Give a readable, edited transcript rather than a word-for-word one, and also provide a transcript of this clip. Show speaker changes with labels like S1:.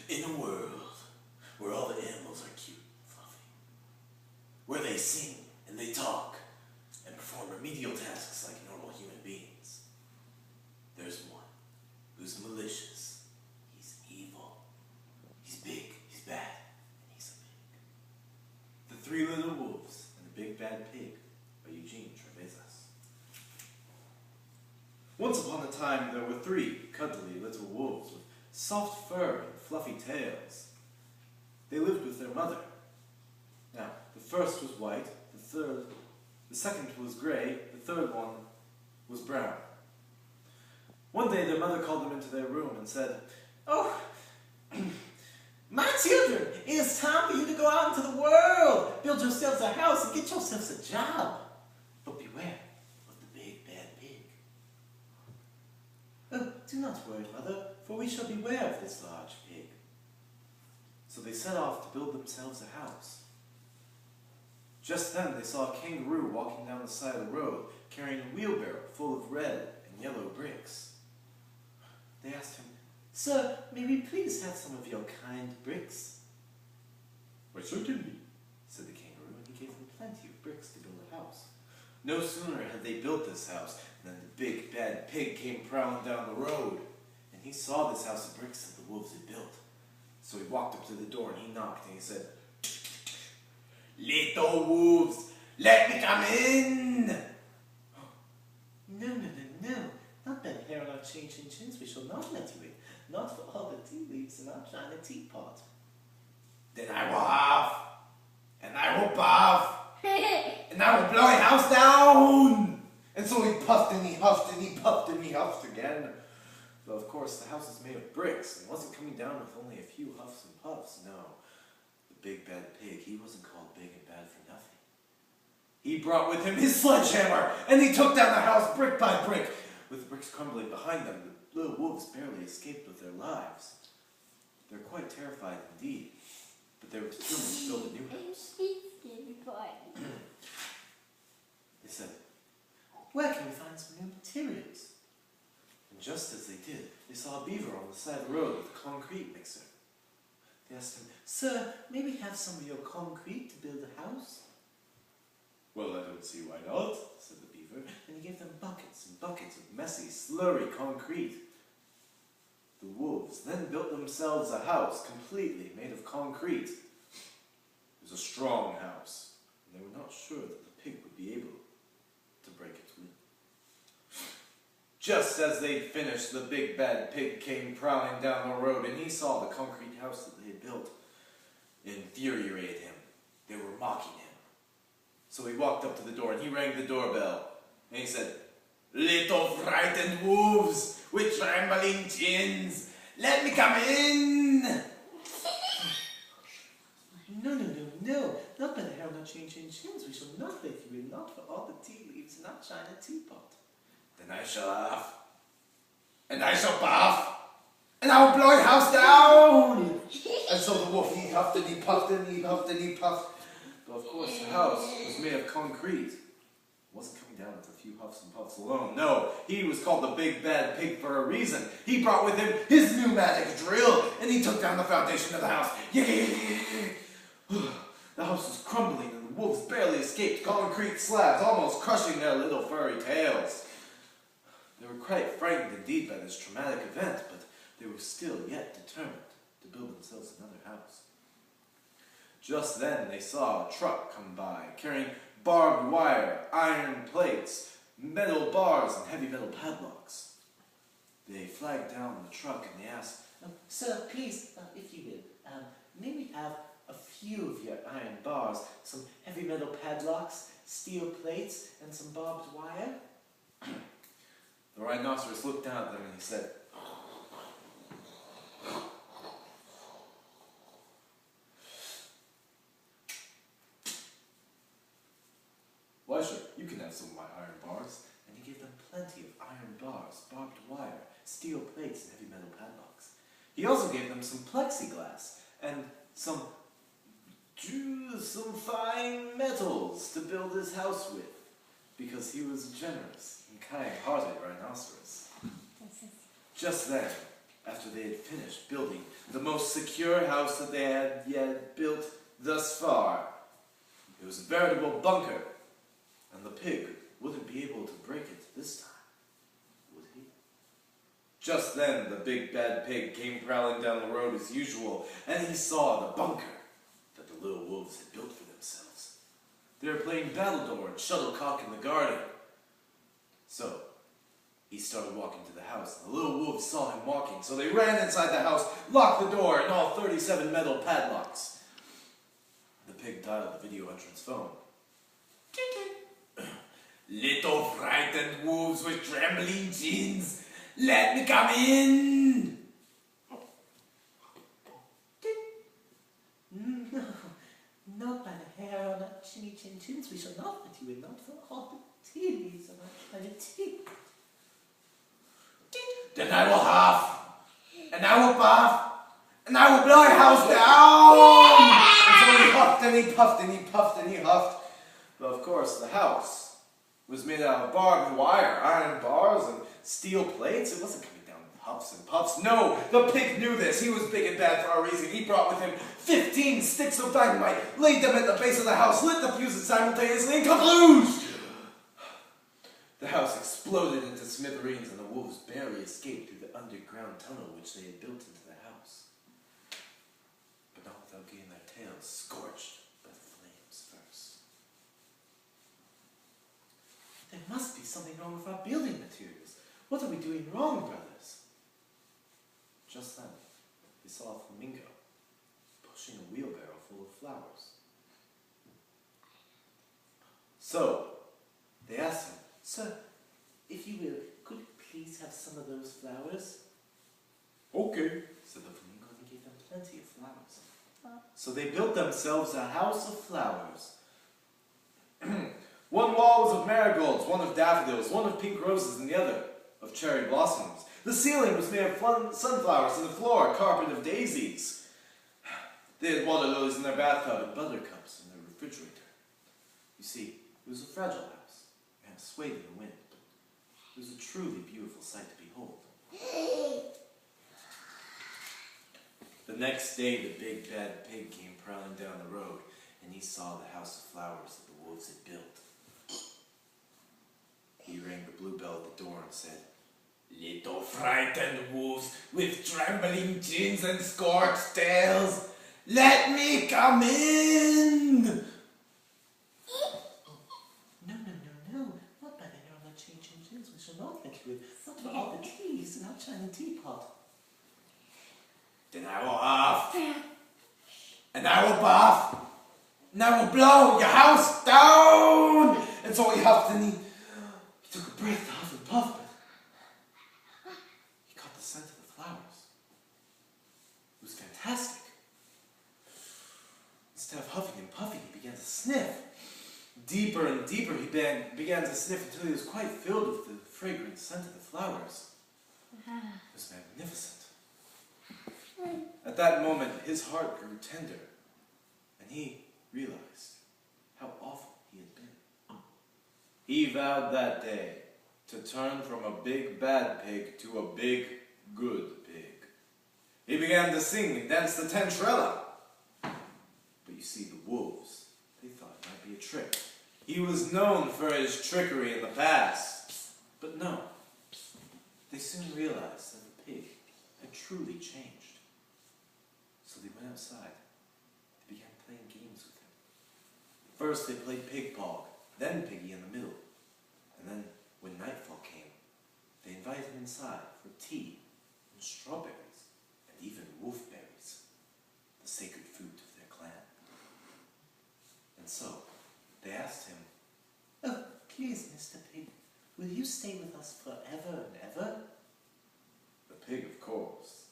S1: In a world where all the animals are cute and fluffy, where they sing and they talk and perform remedial tasks like normal human beings, there's one who's malicious. He's evil. He's big, he's bad, and he's a pig. The Three Little Wolves and the Big Bad Pig by Eugene Trevezas. Once upon a time there were three cuddly little wolves with soft fur and fluffy tails. They lived with their mother. Now, the first was white, the second was gray, the third one was brown. One day their mother called them into their room and said, "Oh, my children, it is time for you to go out into the world, build yourselves a house and get yourselves a job. But beware of the big bad pig." "Oh, do not worry, mother, for we shall beware of this large pig." So they set off to build themselves a house. Just then they saw a kangaroo walking down the side of the road, carrying a wheelbarrow full of red and yellow bricks. They asked him, "Sir, may we please have some of your kind bricks?" "Why, certainly," said the kangaroo, and he gave them plenty of bricks to build a house. No sooner had they built this house than the big bad pig came prowling down the road, and he saw this house of bricks that the wolves had built. So he walked up to the door and he knocked and he said, "Little wolves, let me come in." No, not that hair on our changing chins, we shall not let you in, not for all the tea leaves in our china teapot. "Then I will huff, and I will puff, and I will blow your house down." And so he puffed and he huffed and he puffed and he huffed again. Though of course the house was made of bricks and wasn't coming down with only a few huffs and puffs. No, the big bad pig, he wasn't called big and bad for nothing. He brought with him his sledgehammer and he took down the house brick by brick. With the bricks crumbling behind them, the little wolves barely escaped with their lives. They're quite terrified indeed, but they were determined to build a new house. They said, "Where can we find some new materials?" And just as they did, they saw a beaver on the side of the road with a concrete mixer. They asked him, "Sir, may we have some of your concrete to build a house?" "Well, I don't see why not," said the beaver, and he gave them buckets and buckets of messy, slurry concrete. The wolves then built themselves a house completely made of concrete. It was a strong house, and they were not sure that the pig would be able to break its will. Just as they'd finished, the big bad pig came prowling down the road, and he saw the concrete house that they had built. It infuriated him. They were mocking him. So he walked up to the door and he rang the doorbell. And he said, "Little frightened wolves with trembling chins, let me come in." No, not by the hair on our changing chins. We shall not let you in, not for all the tea leaves in our china teapot. "Then I shall huff, and I shall puff, and I will blow your house down." And so the wolf, he huffed and he puffed and he huffed and he puffed. But of course the house was made of concrete. It wasn't coming down with a few huffs and puffs alone. No, he was called the big bad pig for a reason. He brought with him his pneumatic drill, and he took down the foundation of the house. The house was crumbling, and the wolves barely escaped concrete slabs, almost crushing their little furry tails. They were quite frightened indeed by this traumatic event, but they were still yet determined to build themselves another house. Just then they saw a truck come by, carrying barbed wire, iron plates, metal bars, and heavy metal padlocks. They flagged down the truck and they asked, "Sir, please, if you will, may we have a few of your iron bars, some heavy metal padlocks, steel plates, and some barbed wire?" The rhinoceros looked down at them and he said, "Why, sure, you can have some of my iron bars." And he gave them plenty of iron bars, barbed wire, steel plates, and heavy metal padlocks. He also gave them some plexiglass and some fine metals to build his house with, because he was a generous and kind-hearted rhinoceros. Just then, after they had finished building the most secure house that they had yet built thus far. It was a veritable bunker, and the pig wouldn't be able to break it this time, would he? Just then, the big bad pig came prowling down the road as usual, and he saw the bunker that the little wolves had built for themselves. They were playing battledore and shuttlecock in the garden. So, he started walking to the house, and the little wolves saw him walking, so they ran inside the house, locked the door, and all 37 metal padlocks. The pig dialed the video entrance phone. Little frightened wolves with trembling chins, let me come in! No, not by the hair on that chinny chin chins, we shall not let you in, not for all the tea leaves and my tea. Then I will huff, and I will puff, and I will blow your house down! And so he huffed and he puffed and he puffed and he huffed. But of course, the house was made out of barbed wire, iron bars, and steel plates. It wasn't coming down with huffs and puffs. No, the pig knew this. He was big and bad for a reason. He brought with him 15 sticks of dynamite, laid them at the base of the house, lit the fuses simultaneously, and kabloosh! The house exploded into smithereens, and the wolves barely escaped through the underground tunnel which they had built into the house. But not without getting their tails scorched by the flames first. There must be something wrong with our building materials. What are we doing wrong, brothers? Just then, they saw a flamingo pushing a wheelbarrow full of flowers. So, they asked him, "Sir, if you will, could you please have some of those flowers?" "Okay," said the flamingo, and gave them plenty of flowers. So they built themselves a house of flowers. One wall was of marigolds, one of daffodils, one of pink roses, and the other of cherry blossoms. The ceiling was made of sunflowers, and the floor a carpet of daisies. They had water lilies in their bathtub and buttercups in their refrigerator. You see, it was a fragile house, and it swayed in the wind, but it was a truly beautiful sight to behold. The next day, the big bad pig came prowling down the road, and he saw the house of flowers that the wolves had built. He rang the blue bell at the door and said, "Little frightened wolves with trembling chins and scorched tails, let me come in!" No, not by the hair on that chin chins, we shall not let you in, not for all the teas in our shining teapot. Then I will huff, and I will puff, and I will blow your house down! And so he huffed and he took a breath to huff and puff, but he caught the scent of the flowers. It was fantastic. Instead of huffing and puffing, he began to sniff. Deeper and deeper he began to sniff until he was quite filled with the fragrant scent of the flowers. It was magnificent. At that moment, his heart grew tender, and he realized how awful he had been. He vowed that day to turn from a big bad pig to a big good pig. He began to sing and dance the Tantrella. But you see, the wolves, they thought it might be a trick. He was known for his trickery in the past. But no, they soon realized that the pig had truly changed. So they went outside. They began playing games with him. First they played pig pong, then piggy in the middle. And then, when nightfall came, they invited him inside for tea and strawberries and even wolfberries, the sacred food of their clan. And so, they asked him, "Oh, please, Mr. Pig, will you stay with us forever and ever?" The pig, of course,